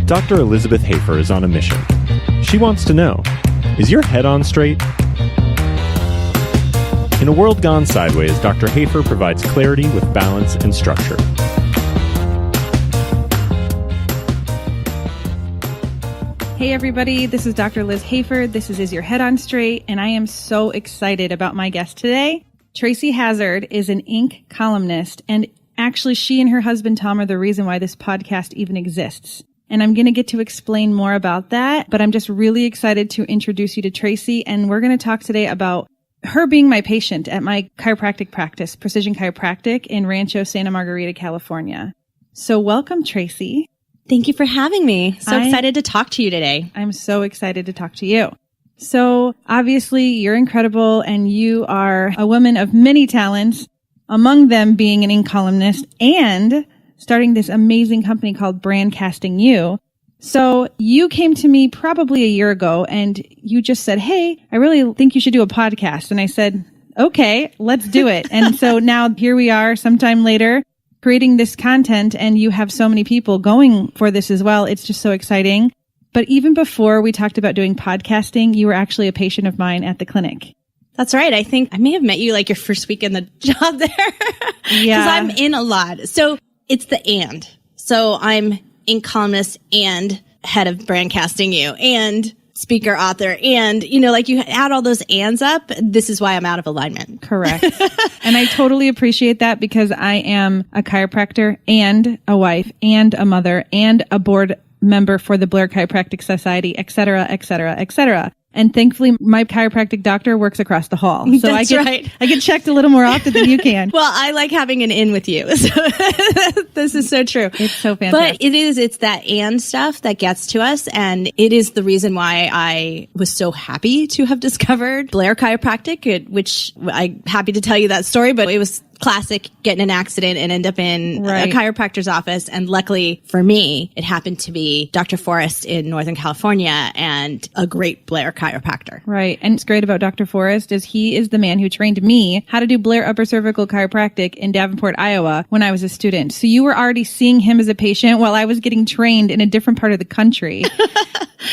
Dr. Elizabeth Hafer is on a mission. She wants to know, is your head on straight? In a world gone sideways, Dr. Hafer provides clarity with balance and structure. Hey everybody, this is Dr. Liz Hafer. This is Your Head on Straight, and I am so excited about my guest today. Tracy Hazzard is an Inc. columnist, and actually she and her husband Tom are the reason why this podcast even exists. And I'm going to get to explain more about that, but I'm just really excited to introduce you to Tracy, and we're going to talk today about her being my patient at my chiropractic practice, Precision Chiropractic in Rancho Santa Margarita, California. So welcome, Tracy. Thank you for having me. So excited to talk to you today. I'm so excited to talk to you. So obviously you're incredible and you are a woman of many talents, among them being an Inc. columnist and starting this amazing company called Brandcasting You. So you came to me probably a year ago and you just said, hey, I really think you should do a podcast. And I said, okay, let's do it. And so now here we are sometime later creating this content, and you have so many people going for this as well. It's just so exciting. But even before we talked about doing podcasting, you were actually a patient of mine at the clinic. That's right. I think I may have met you like your first week in the job there. Yeah. Because I'm in a lot. So it's the and. So I'm in columnist and head of Brandcasting You and speaker, author, and, you know, like you add all those ands up. This is why I'm out of alignment. Correct. And I totally appreciate that because I am a chiropractor and a wife and a mother and a board member for the Blair Chiropractic Society, et cetera, et cetera, et cetera. And thankfully, my chiropractic doctor works across the hall. So That's right. I get checked a little more often than you can. Well, I like having an in with you. So this is so true. It's so fantastic. But it's that and stuff that gets to us. And it is the reason why I was so happy to have discovered Blair Chiropractic, which I'm happy to tell you that story, but it was classic, get in an accident and end up in a chiropractor's office. And luckily for me, it happened to be Dr. Forrest in Northern California and a great Blair chiropractor. Right. And what's great about Dr. Forrest is he is the man who trained me how to do Blair upper cervical chiropractic in Davenport, Iowa when I was a student. So you were already seeing him as a patient while I was getting trained in a different part of the country.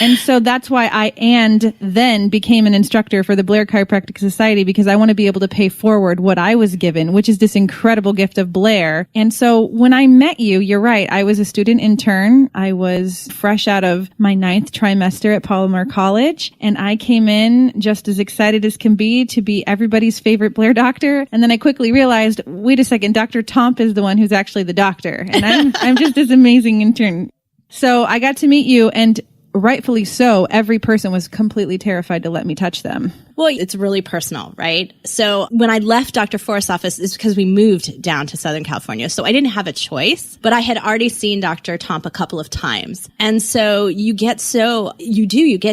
And so that's why I then became an instructor for the Blair Chiropractic Society, because I want to be able to pay forward what I was given, which is this incredible gift of Blair. And so when I met you, you're right. I was a student intern. I was fresh out of my 9th trimester at Palomar College. And I came in just as excited as can be to be everybody's favorite Blair doctor. And then I quickly realized, wait a second, Dr. Tomp is the one who's actually the doctor. And I'm just this amazing intern. So I got to meet you, and rightfully so, every person was completely terrified to let me touch them. Well, it's really personal, right? So when I left Dr. Forrest's office, it's because we moved down to Southern California. So I didn't have a choice, but I had already seen Dr. Tomp a couple of times. And so you get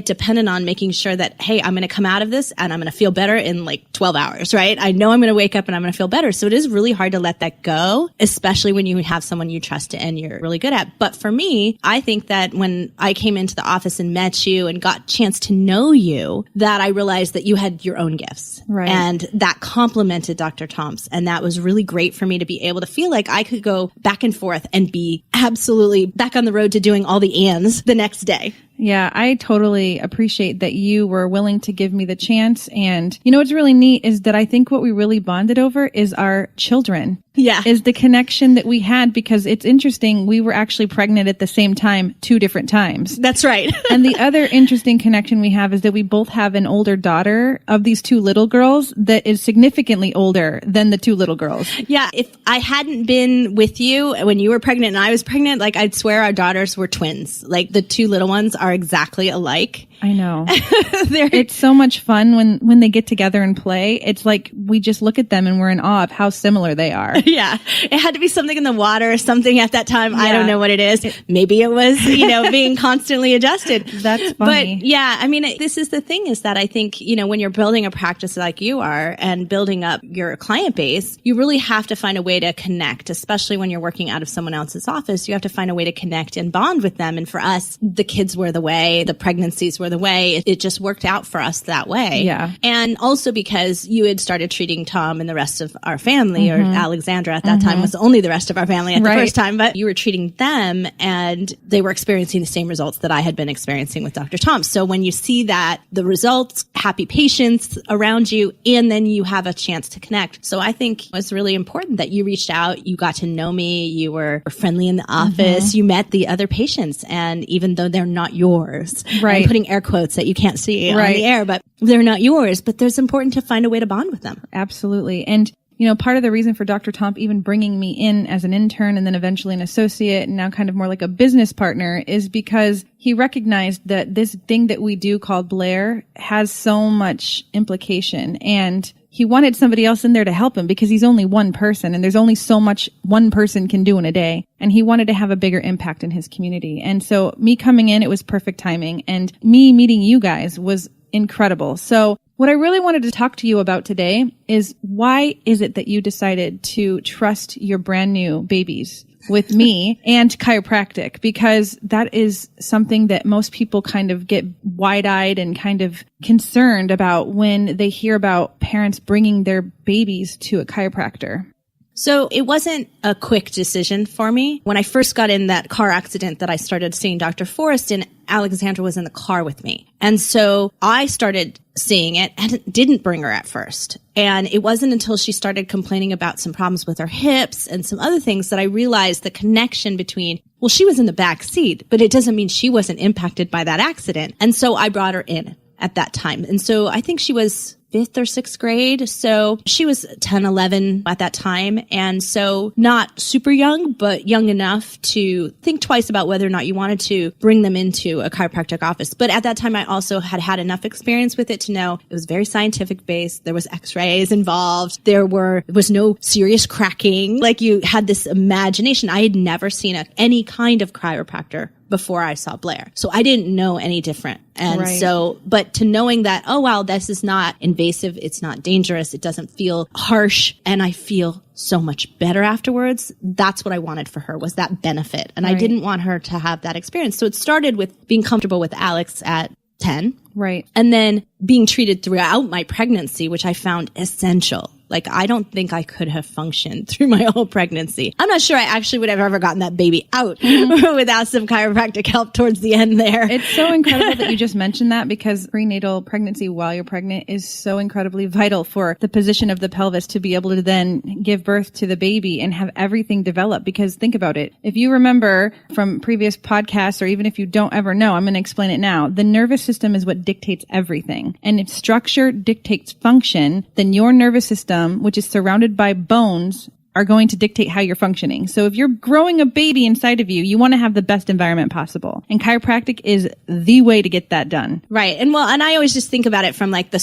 dependent on making sure that, hey, I'm going to come out of this and I'm going to feel better in like 12 hours, right? I know I'm going to wake up and I'm going to feel better. So it is really hard to let that go, especially when you have someone you trust and you're really good at. But for me, I think that when I came into the office and met you and got a chance to know you, that I realized that you had your own gifts. Right. And that complemented Dr. Tomp's. And that was really great for me to be able to feel like I could go back and forth and be absolutely back on the road to doing all the ands the next day. Yeah, I totally appreciate that you were willing to give me the chance. And you know, what's really neat is that I think what we really bonded over is our children. Yeah. Is the connection that we had, because it's interesting. We were actually pregnant at the same time, 2 different times. That's right. And the other interesting connection we have is that we both have an older daughter of these 2 little girls that is significantly older than the 2 little girls. Yeah. If I hadn't been with you when you were pregnant and I was pregnant, like I'd swear our daughters were twins. Like the 2 little ones are exactly alike. I know. It's so much fun when they get together and play. It's like we just look at them and we're in awe of how similar they are. Yeah. It had to be something in the water or something at that time. Yeah. I don't know what it is. Maybe it was, being constantly adjusted. That's funny. But yeah, I mean, this is the thing is that I think, when you're building a practice like you are and building up your client base, you really have to find a way to connect, especially when you're working out of someone else's office. You have to find a way to connect and bond with them. And for us, the kids were the way, the pregnancies were the way. It just worked out for us that way. Yeah. And also because you had started treating Tom and the rest of our family, or Alexandra at that time was only the rest of our family at the first time, but you were treating them and they were experiencing the same results that I had been experiencing with Dr. Tom. So when you see that, the results, happy patients around you, and then you have a chance to connect. So I think it was really important that you reached out, you got to know me, you were friendly in the office, you met the other patients, and even though they're not yours, I'm putting air quotes that you can't see on the air, but they're not yours, but there's important to find a way to bond with them. Absolutely. And you know, part of the reason for Dr. Tomp even bringing me in as an intern and then eventually an associate and now kind of more like a business partner is because he recognized that this thing that we do called Blair has so much implication, and he wanted somebody else in there to help him because he's only one person and there's only so much one person can do in a day. And he wanted to have a bigger impact in his community. And so me coming in, it was perfect timing, and me meeting you guys was incredible. So what I really wanted to talk to you about today is, why is it that you decided to trust your brand new babies with me and chiropractic? Because that is something that most people kind of get wide-eyed and kind of concerned about when they hear about parents bringing their babies to a chiropractor. So it wasn't a quick decision for me. When I first got in that car accident that I started seeing Dr. Forrest, and Alexandra was in the car with me. And so I started seeing it and didn't bring her at first. And it wasn't until she started complaining about some problems with her hips and some other things that I realized the connection between, well, she was in the back seat, but it doesn't mean she wasn't impacted by that accident. And so I brought her in at that time. And so I think she was 5th or 6th grade. So she was 10, 11 at that time. And so not super young, but young enough to think twice about whether or not you wanted to bring them into a chiropractic office. But at that time, I also had enough experience with it to know it was very scientific based. There was x-rays involved. There was no serious cracking. Like, you had this imagination. I had never seen any kind of chiropractor before I saw Blair. So I didn't know any different. And so, but to knowing that, oh, wow, this is not invasive. It's not dangerous. It doesn't feel harsh. And I feel so much better afterwards. That's what I wanted for her, was that benefit. And I didn't want her to have that experience. So it started with being comfortable with Alex at 10. Right. And then being treated throughout my pregnancy, which I found essential. Like, I don't think I could have functioned through my whole pregnancy. I'm not sure I actually would have ever gotten that baby out without some chiropractic help towards the end there. It's so incredible that you just mentioned that, because prenatal pregnancy while you're pregnant is so incredibly vital for the position of the pelvis to be able to then give birth to the baby and have everything develop. Because think about it. If you remember from previous podcasts, or even if you don't ever know, I'm going to explain it now. The nervous system is what dictates everything. And if structure dictates function, then your nervous system, which is surrounded by bones, are going to dictate how you're functioning. So if you're growing a baby inside of you, you want to have the best environment possible. And chiropractic is the way to get that done. Right. And I always just think about it from like the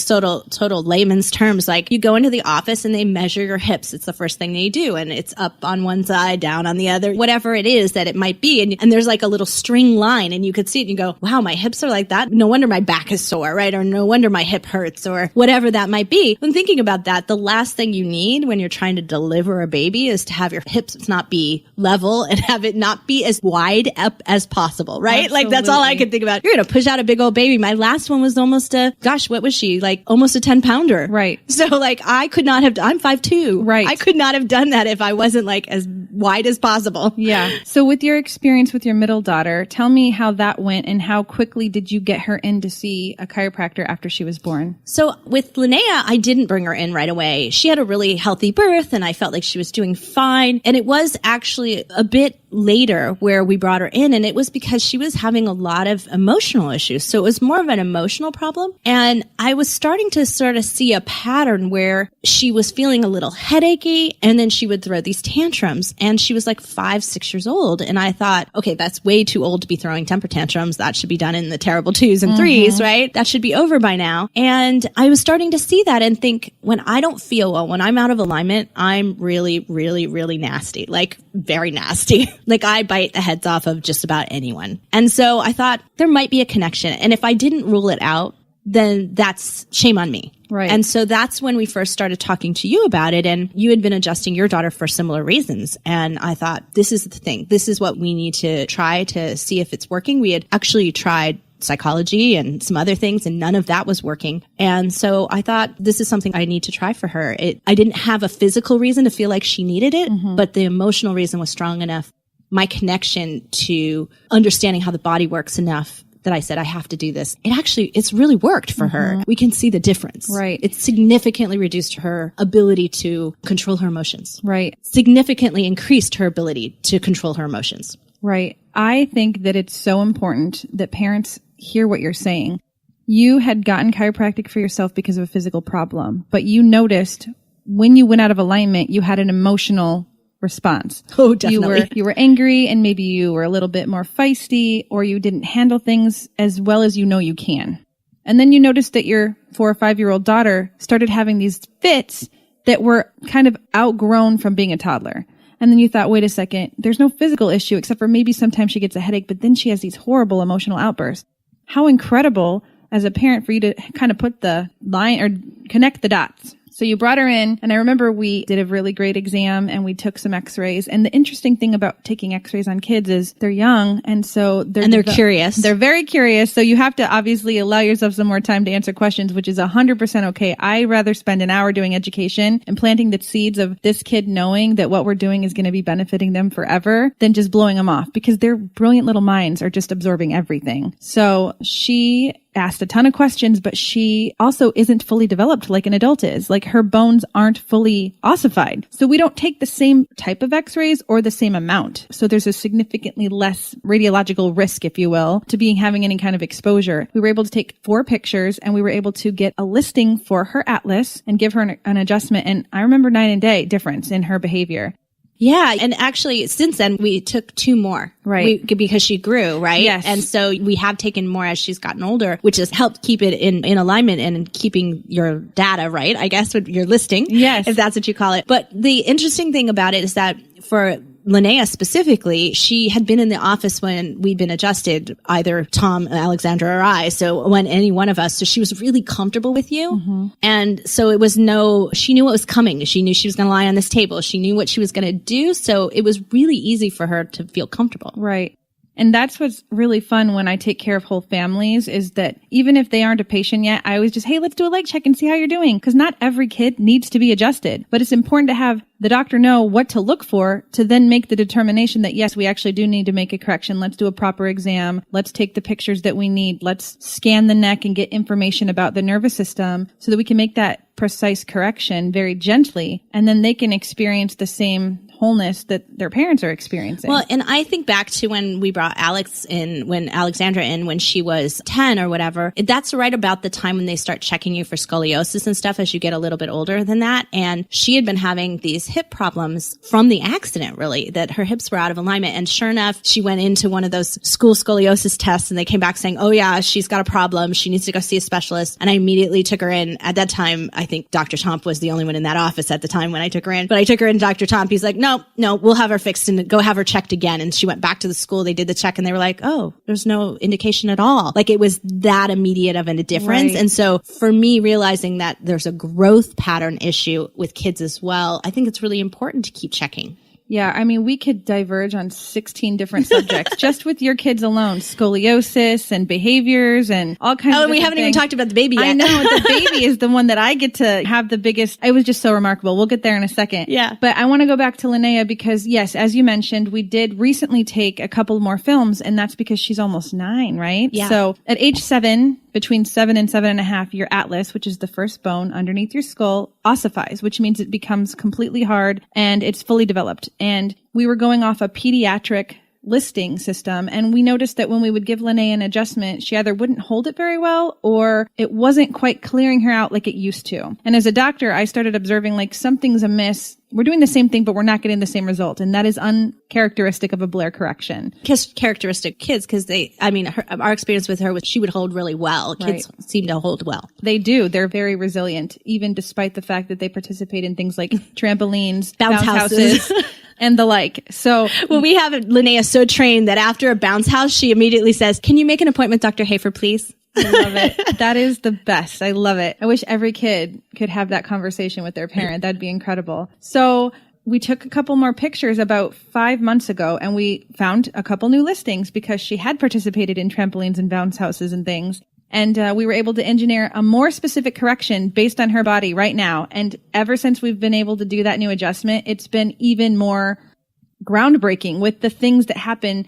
total layman's terms. Like, you go into the office and they measure your hips. It's the first thing they do. And it's up on one side, down on the other, whatever it is that it might be. And there's like a little string line, and you could see it and you go, wow, my hips are like that. No wonder my back is sore, right? Or no wonder my hip hurts, or whatever that might be. When thinking about that, the last thing you need when you're trying to deliver a baby is to have your hips not be level and have it not be as wide up as possible, right? Absolutely. Like, that's all I could think about. You're going to push out a big old baby. My last one was almost what was she? Like almost a 10-pounder. Right. So like, I could not have, I'm 5'2". Right. I could not have done that if I wasn't like as wide as possible. Yeah. So with your experience with your middle daughter, tell me how that went, and how quickly did you get her in to see a chiropractor after she was born? So with Linnea, I didn't bring her in right away. She had a really healthy birth, and I felt like she was doing fine. And it was actually a bit later where we brought her in, and it was because she was having a lot of emotional issues. So it was more of an emotional problem. And I was starting to sort of see a pattern where she was feeling a little headachy, and then she would throw these tantrums. And she was like 5, 6 years old. And I thought, okay, that's way too old to be throwing temper tantrums. That should be done in the terrible 2s and 3s, right? That should be over by now. And I was starting to see that and think, when I don't feel well, when I'm out of alignment, I'm really, really, really nasty, like very nasty. Like, I bite the heads off of just about anyone. And so I thought there might be a connection. And if I didn't rule it out, then that's shame on me. Right. And so that's when we first started talking to you about it. And you had been adjusting your daughter for similar reasons. And I thought, this is the thing. This is what we need to try to see if it's working. We had actually tried psychology and some other things, and none of that was working. And so I thought, this is something I need to try for her. I didn't have a physical reason to feel like she needed it, but the emotional reason was strong enough. My connection to understanding how the body works enough that I said, I have to do this. It's really worked for her. We can see the difference. Right. It significantly reduced her ability to control her emotions. Right. Significantly increased her ability to control her emotions. Right. I think that it's so important that parents hear what you're saying. You had gotten chiropractic for yourself because of a physical problem, but you noticed when you went out of alignment, you had an emotional response. Oh, definitely. You were angry, and maybe you were a little bit more feisty, or you didn't handle things as well as you know you can. And then you noticed that your 4 or 5-year-old daughter started having these fits that were kind of outgrown from being a toddler. And then you thought, wait a second, there's no physical issue except for maybe sometimes she gets a headache, but then she has these horrible emotional outbursts. How incredible as a parent for you to kind of put the line or connect the dots. So you brought her in, and I remember we did a really great exam and we took some x-rays. And the interesting thing about taking x-rays on kids is they're young, and so they're curious. They're very curious. So you have to obviously allow yourself some more time to answer questions, which is 100% okay. I rather spend an hour doing education and planting the seeds of this kid knowing that what we're doing is going to be benefiting them forever than just blowing them off, because their brilliant little minds are just absorbing everything. So she asked a ton of questions, but she also isn't fully developed like an adult is. Like, her bones aren't fully ossified. So we don't take the same type of x-rays or the same amount. So there's a significantly less radiological risk, if you will, to having any kind of exposure. We were able to take 4 pictures, and we were able to get a listing for her atlas and give her an adjustment. And I remember night and day difference in her behavior. Yeah. And actually, since then, we took 2 more. Right. Because she grew, right? Yes. And so we have taken more as she's gotten older, which has helped keep it in alignment and keeping your data right, I guess, with your listing. Yes. If that's what you call it. But the interesting thing about it is that for Linnea specifically, she had been in the office when we'd been adjusted, either Tom, Alexandra, or I. So when any one of us, so she was really comfortable with you. Mm-hmm. And so it was she knew what was coming. She knew she was going to lie on this table. She knew what she was going to do. So it was really easy for her to feel comfortable. Right. And that's what's really fun when I take care of whole families, is that even if they aren't a patient yet, I always just, hey, let's do a leg check and see how you're doing. Because not every kid needs to be adjusted, but it's important to have the doctor know what to look for to then make the determination that, yes, we actually do need to make a correction. Let's do a proper exam. Let's take the pictures that we need. Let's scan the neck and get information about the nervous system so that we can make that precise correction very gently. And then they can experience the same wholeness that their parents are experiencing. Well, and I think back to when we brought Alexandra in when she was 10 or whatever. That's right about the time when they start checking you for scoliosis and stuff as you get a little bit older than that. And she had been having these hip problems from the accident, really, that her hips were out of alignment. And sure enough, she went into one of those school scoliosis tests, and they came back saying, oh yeah, she's got a problem. She needs to go see a specialist. And I immediately took her in. At that time, I think Dr. Tomp was the only one in that office at the time when I took her in. But I took her in, Dr. Tomp, he's like, no, we'll have her fixed and go have her checked again. And she went back to the school. They did the check and they were like, oh, there's no indication at all. Like, it was that immediate of a difference. Right. And so for me, realizing that there's a growth pattern issue with kids as well, I think it's really important to keep checking. Yeah, I mean, we could diverge on 16 different subjects just with your kids alone, scoliosis and behaviors and all kinds of and we haven't even talked about the baby yet. I know, the baby is the one that I get to have the biggest. It was just so remarkable. We'll get there in a second. Yeah. But I want to go back to Linnea because, yes, as you mentioned, we did recently take a couple more films, and that's because she's almost 9, right? Yeah. So at age 7, between 7 and 7.5, your atlas, which is the first bone underneath your skull, ossifies, which means it becomes completely hard and it's fully developed. And we were going off a pediatric listing system, and we noticed that when we would give Linnea an adjustment, she either wouldn't hold it very well or it wasn't quite clearing her out like it used to. And as a doctor, I started observing like something's amiss. We're doing the same thing, but we're not getting the same result. And that is uncharacteristic of a Blair correction. Characteristic kids, because our experience with her was she would hold really well. Kids seem to hold well. They do. They're very resilient, even despite the fact that they participate in things like trampolines, bounce houses. And the like. So, well, we have Linnea so trained that after a bounce house, she immediately says, "Can you make an appointment, Dr. Hafer, please?" I love it. That is the best. I love it. I wish every kid could have that conversation with their parent. That'd be incredible. So we took a couple more pictures about 5 months ago, and we found a couple new listings because she had participated in trampolines and bounce houses and things. And we were able to engineer a more specific correction based on her body right now. And ever since we've been able to do that new adjustment, it's been even more groundbreaking with the things that happen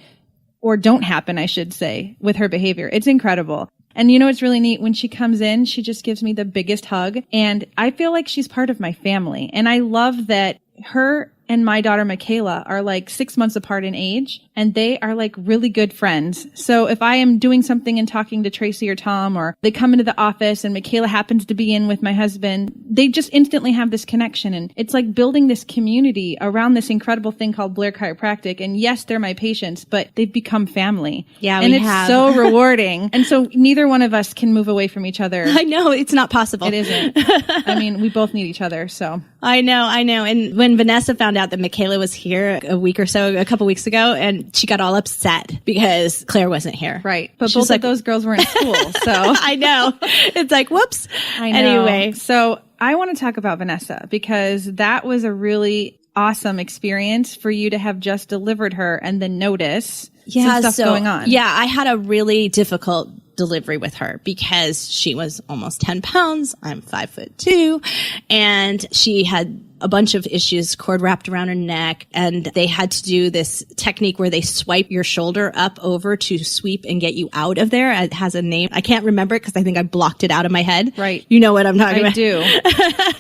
or don't happen, I should say, with her behavior. It's incredible. And you know, it's really neat. When she comes in, she just gives me the biggest hug. And I feel like she's part of my family. And I love that her and my daughter Michaela are like 6 months apart in age, and they are like really good friends. So if I am doing something and talking to Tracy or Tom, or they come into the office and Michaela happens to be in with my husband, they just instantly have this connection. And it's like building this community around this incredible thing called Blair Chiropractic. And yes, they're my patients, but they've become family. Yeah, and it's so rewarding. And so neither one of us can move away from each other. I know, it's not possible. It isn't. I mean, we both need each other, so. I know. And when Vanessa found out that Michaela was here a couple weeks ago, and she got all upset because Claire wasn't here. Right. But both of those girls were in school, so. I know. It's like, whoops. I know. Anyway. So I want to talk about Vanessa because that was a really awesome experience for you to have just delivered her and then notice some stuff going on. Yeah, I had a really difficult delivery with her because she was almost 10 pounds. I'm 5'2", and she had a bunch of issues, cord wrapped around her neck, and they had to do this technique where they swipe your shoulder up over to sweep and get you out of there. It has a name. I can't remember it because I think I blocked it out of my head. Right. You know what I'm talking about. I do.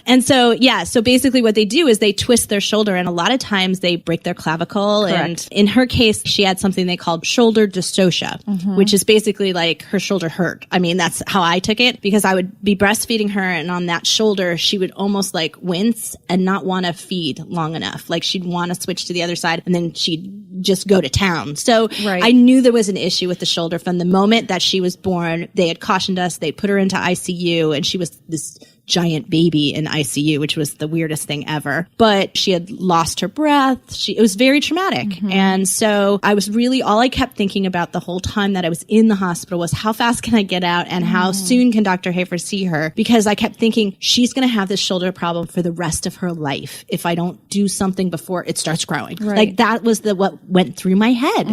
And so, yeah, so basically what they do is they twist their shoulder, and a lot of times they break their clavicle. Correct. And in her case, she had something they called shoulder dystocia, which is basically like her shoulder hurt. I mean, that's how I took it, because I would be breastfeeding her, and on that shoulder, she would almost like wince and not want to feed long enough. Like she'd want to switch to the other side, and then she'd just go to town. So right. I knew there was an issue with the shoulder from the moment that she was born. They had cautioned us. They put her into ICU, and she was this giant baby in ICU, which was the weirdest thing ever. But she had lost her breath. It was very traumatic. And so I was really, all I kept thinking about the whole time that I was in the hospital was how fast can I get out, and how soon can Dr. Hafer see her? Because I kept thinking she's going to have this shoulder problem for the rest of her life if I don't do something before it starts growing. Right. Like that was what went through my head,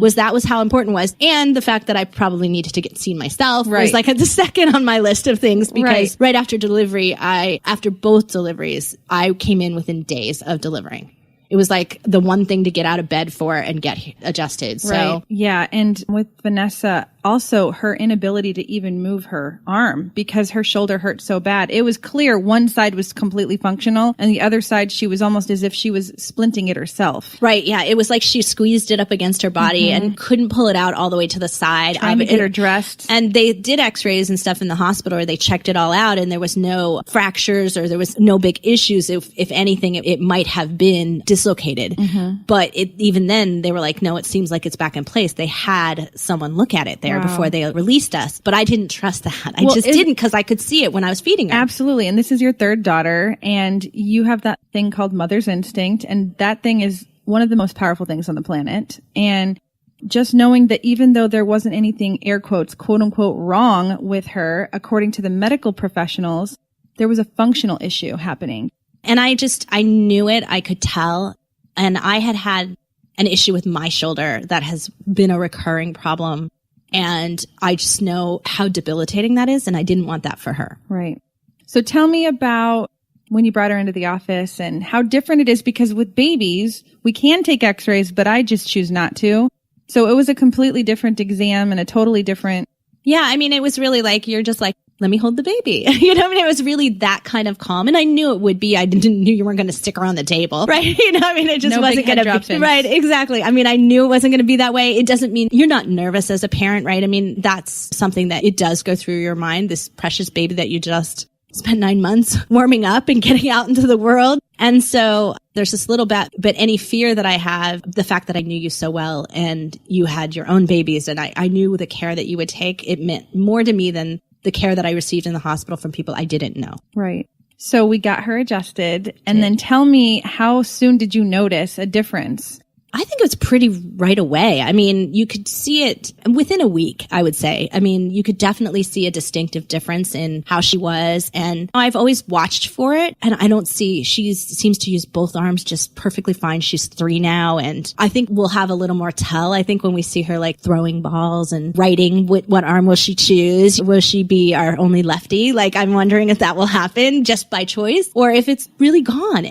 was how important it was. And the fact that I probably needed to get seen myself was like at the second on my list of things, because right after delivery, after both deliveries, I came in within days of delivering. It was like the one thing to get out of bed for and get adjusted. So right. Yeah. And with Vanessa, also her inability to even move her arm because her shoulder hurt so bad. It was clear one side was completely functional, and the other side, she was almost as if she was splinting it herself. Right. Yeah. It was like she squeezed it up against her body and couldn't pull it out all the way to the side. Trying to get her dressed. And they did x-rays and stuff in the hospital, or they checked it all out, and there was no fractures, or there was no big issues. If anything, it might have been dislocated. But even then, they were like, no, it seems like it's back in place. They had someone look at it there before they released us. But I didn't trust that. I just didn't, because I could see it when I was feeding her. Absolutely. And this is your third daughter, and you have that thing called mother's instinct. And that thing is one of the most powerful things on the planet. And just knowing that even though there wasn't anything, air quotes, quote unquote, wrong with her, according to the medical professionals, there was a functional issue happening. And I knew it. I could tell. And I had an issue with my shoulder that has been a recurring problem. And I just know how debilitating that is. And I didn't want that for her. Right. So tell me about when you brought her into the office and how different it is, because with babies, we can take x-rays, but I just choose not to. So it was a completely different exam and a totally different. Yeah. I mean, it was really like, you're just like, let me hold the baby. You know, I mean, it was really that kind of calm. And I knew it would be. I knew you weren't going to stick her on the table, right? You know, I mean, it just wasn't going to be. Right, exactly. I mean, I knew it wasn't going to be that way. It doesn't mean you're not nervous as a parent, right? I mean, that's something that it does go through your mind, this precious baby that you just spent 9 months warming up and getting out into the world. And so there's this little bit, but any fear that I have, the fact that I knew you so well and you had your own babies, and I knew the care that you would take, it meant more to me than the care that I received in the hospital from people I didn't know. Right. So we got her adjusted, and then tell me, how soon did you notice a difference? I think it was pretty right away. I mean, you could see it within a week, I would say. I mean, you could definitely see a distinctive difference in how she was. And I've always watched for it. And I don't see, she seems to use both arms just perfectly fine. She's 3 now. And I think we'll have a little more tell. I think when we see her like throwing balls and writing, what arm will she choose? Will she be our only lefty? Like, I'm wondering if that will happen just by choice or if it's really gone.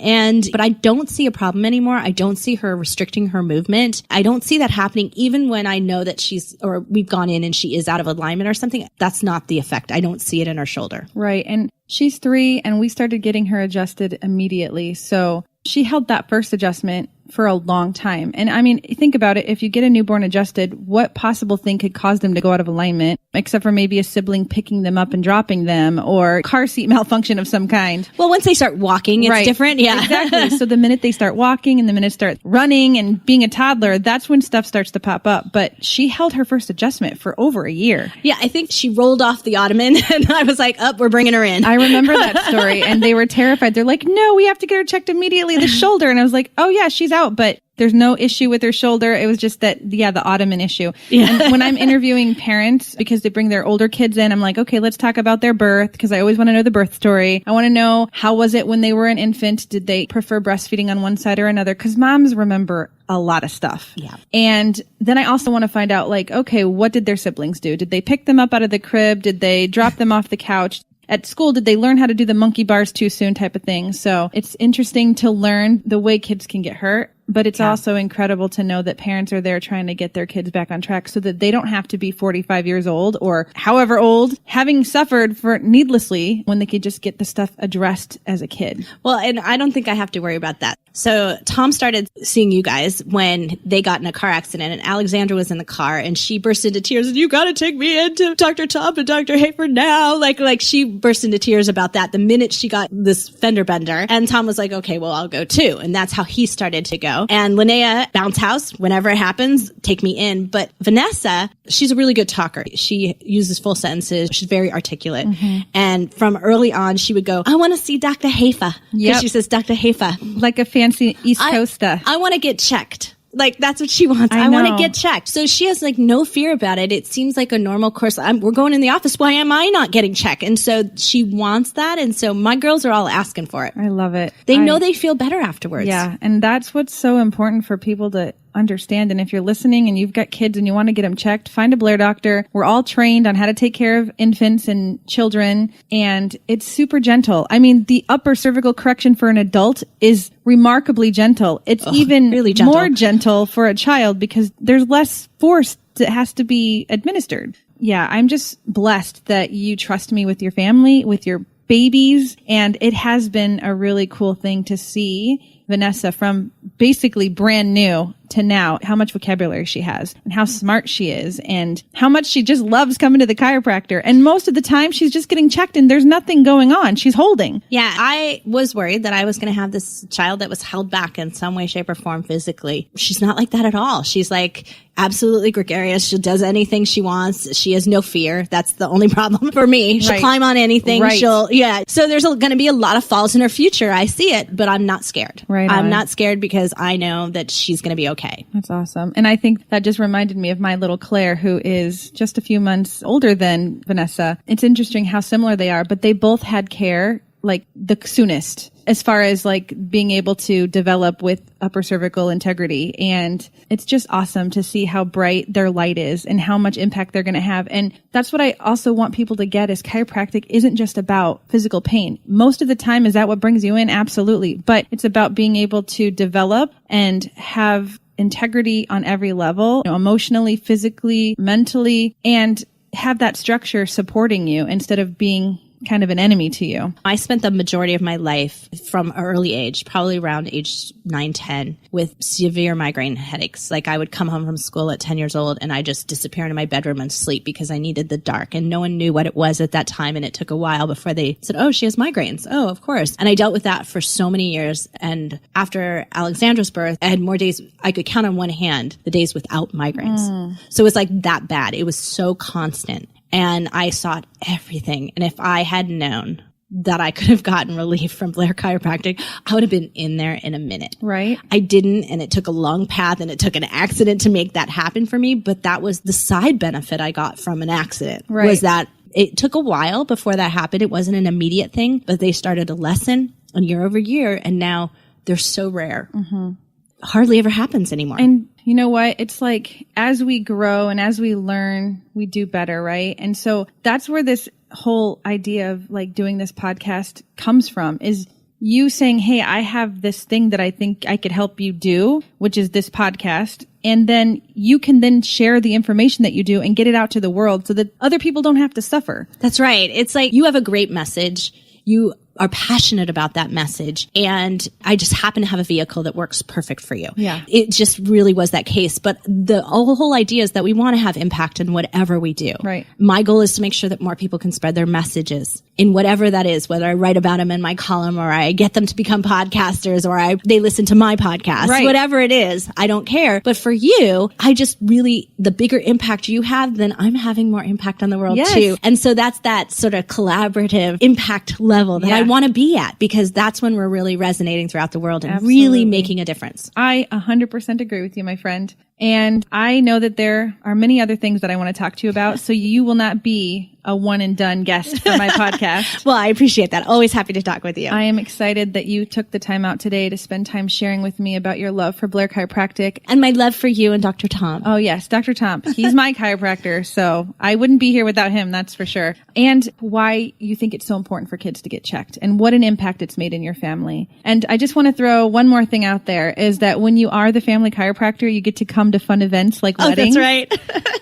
But I don't see a problem anymore. I don't see her restricting her movement. I don't see that happening even when I know that we've gone in and she is out of alignment or something. That's not the effect. I don't see it in her shoulder. Right. And she's 3 and we started getting her adjusted immediately. So she held that first adjustment for a long time. And I mean, think about it. If you get a newborn adjusted, what possible thing could cause them to go out of alignment, except for maybe a sibling picking them up and dropping them or car seat malfunction of some kind? Well, once they start walking, it's different. Yeah, exactly. So the minute they start walking and the minute start running and being a toddler, that's when stuff starts to pop up. But she held her first adjustment for over a year. Yeah, I think she rolled off the ottoman and I was like, we're bringing her in. I remember that story and they were terrified. They're like, no, we have to get her checked immediately, the shoulder. And I was like, oh yeah, she's out. But there's no issue with her shoulder. It was just that, the ottoman issue. Yeah. And when I'm interviewing parents, because they bring their older kids in, I'm like, okay, let's talk about their birth, because I always want to know the birth story. I want to know, how was it when they were an infant? Did they prefer breastfeeding on one side or another? Because moms remember a lot of stuff. Yeah. And then I also want to find out, like, okay, what did their siblings do? Did they pick them up out of the crib? Did they drop them off the couch? At school, did they learn how to do the monkey bars too soon type of thing? So it's interesting to learn the way kids can get hurt, but it's also incredible to know that parents are there trying to get their kids back on track so that they don't have to be 45 years old or however old, having suffered for needlessly when they could just get the stuff addressed as a kid. Well, and I don't think I have to worry about that. So Tom started seeing you guys when they got in a car accident and Alexandra was in the car and she burst into tears and you got to take me into Dr. Tom and Dr. Hayford now. Like she burst into tears about that the minute she got this fender bender. And Tom was like, okay, well, I'll go too. And that's how he started to go. And Linnea, bounce house, whenever it happens, take me in. But Vanessa, she's a really good talker. She uses full sentences. She's very articulate. Mm-hmm. And from early on, she would go, I want to see Dr. Hafer. Because she says Dr. Hafer. Like a fancy East Coaster. I want to get checked. Like, that's what she wants. I want to get checked. So she has like no fear about it. It seems like a normal course. We're going in the office. Why am I not getting checked? And so she wants that. And so my girls are all asking for it. I love it. They know they feel better afterwards. Yeah. And that's what's so important for people to understand. And if you're listening and you've got kids and you want to get them checked, find a Blair doctor. We're all trained on how to take care of infants and children. And it's super gentle. I mean, the upper cervical correction for an adult is remarkably gentle. It's even really more gentle for a child because there's less force that has to be administered. Yeah, I'm just blessed that you trust me with your family, with your babies. And it has been a really cool thing to see Vanessa from basically brand new to now, how much vocabulary she has and how smart she is and how much she just loves coming to the chiropractor. And most of the time she's just getting checked and there's nothing going on. She's holding. Yeah. I was worried that I was going to have this child that was held back in some way, shape or form physically. She's not like that at all. She's like absolutely gregarious. She does anything she wants. She has no fear. That's the only problem for me. She'll climb on anything. So there's going to be a lot of falls in her future. I see it, but I'm not scared. I'm not scared because I know that she's going to be okay. That's awesome. And I think that just reminded me of my little Claire, who is just a few months older than Vanessa. It's interesting how similar they are, but they both had care like the soonest as far as like being able to develop with upper cervical integrity. And it's just awesome to see how bright their light is and how much impact they're going to have. And that's what I also want people to get is chiropractic isn't just about physical pain. Most of the time, is that what brings you in? Absolutely. But it's about being able to develop and have integrity on every level, emotionally, physically, mentally, and have that structure supporting you instead of being kind of an enemy to you. I spent the majority of my life from an early age, probably around age 9, 10, with severe migraine headaches. Like I would come home from school at 10 years old and I just disappear into my bedroom and sleep because I needed the dark and no one knew what it was at that time. And it took a while before they said, oh, she has migraines. Oh, of course. And I dealt with that for so many years. And after Alexandra's birth, I had more days, I could count on one hand the days without migraines. So it was like that bad. It was so constant. And I sought everything. And if I had known that I could have gotten relief from Blair Chiropractic, I would have been in there in a minute. Right. I didn't, and it took a long path and it took an accident to make that happen for me. But that was the side benefit I got from an accident, Right. was that it took a while before that happened. It wasn't an immediate thing, but they started to lessen year over year. And now they're so rare. Hardly ever happens anymore. And you know what? It's like as we grow and as we learn, we do better, right? And so that's where this whole idea of like doing this podcast comes from, is you saying, hey, I have this thing that I think I could help you do, which is this podcast. And then you can then share the information that you do and get it out to the world so that other people don't have to suffer. That's right. It's like you have a great message. You are passionate about that message. And I just happen to have a vehicle that works perfect for you. Yeah. It just really was that case. But the whole idea is that we want to have impact in whatever we do. Right. My goal is to make sure that more people can spread their messages in whatever that is, whether I write about them in my column or I get them to become podcasters or they listen to my podcast, Right. Whatever it is, I don't care. But for you, I just really, the bigger impact you have, then I'm having more impact on the world Yes. too. And so that's that sort of collaborative impact level that Yeah. I want to be at, because that's when we're really resonating throughout the world and Absolutely. really making a difference. I 100% agree with you, my friend. And I know that there are many other things that I want to talk to you about. So you will not be a one and done guest for my podcast. Well, I appreciate that. Always happy to talk with you. I am excited that you took the time out today to spend time sharing with me about your love for Blair Chiropractic. And my love for you and Dr. Tom. Oh yes, Dr. Tom. He's my chiropractor, so I wouldn't be here without him, that's for sure. And why you think it's so important for kids to get checked and what an impact it's made in your family. And I just want to throw one more thing out there, is that when you are the family chiropractor, you get to come to fun events like weddings. That's right.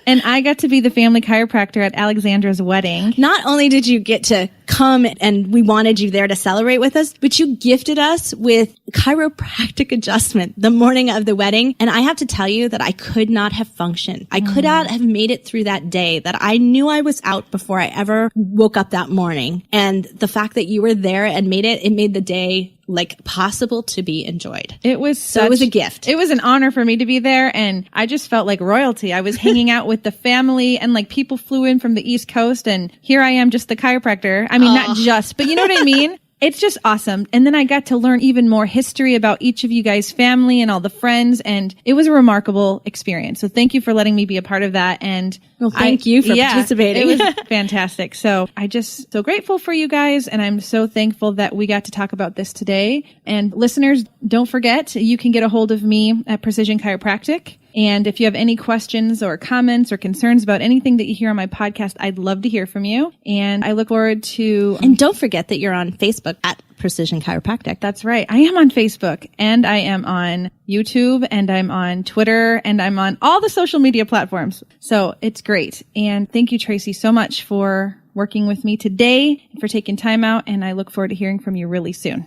And I got to be the family chiropractor at Alexandra's wedding. Not only did you get to come and we wanted you there to celebrate with us, but you gifted us with chiropractic adjustment the morning of the wedding. And I have to tell you that I could not have functioned. I could not have made it through that day, that I knew I was out before I ever woke up that morning. And the fact that you were there and it made the day like possible to be enjoyed. It was So it was a gift. It was an honor for me to be there, and I just felt like royalty. I was hanging out with the family, and like people flew in from the East Coast, and here I am, just the chiropractor. I mean, not just, but you know what I mean? It's just awesome. And then I got to learn even more history about each of you guys' family and all the friends. And it was a remarkable experience. So thank you for letting me be a part of that. And Well, thank you for participating. It was fantastic. So I just so grateful for you guys. And I'm so thankful that we got to talk about this today. And listeners, don't forget, you can get a hold of me at Precision Chiropractic. And if you have any questions or comments or concerns about anything that you hear on my podcast, I'd love to hear from you. And I look forward to... And don't forget that you're on Facebook at Precision Chiropractic. That's right. I am on Facebook, and I am on YouTube, and I'm on Twitter, and I'm on all the social media platforms. So it's great. And thank you, Tracy, so much for working with me today and for taking time out. And I look forward to hearing from you really soon.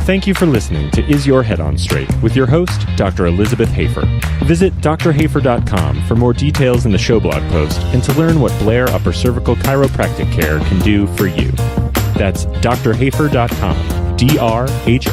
Thank you for listening to Is Your Head On Straight with your host, Dr. Elizabeth Hafer. Visit drhafer.com for more details in the show blog post and to learn what Blair Upper Cervical Chiropractic Care can do for you. That's drhafer.com, drhoefer.com.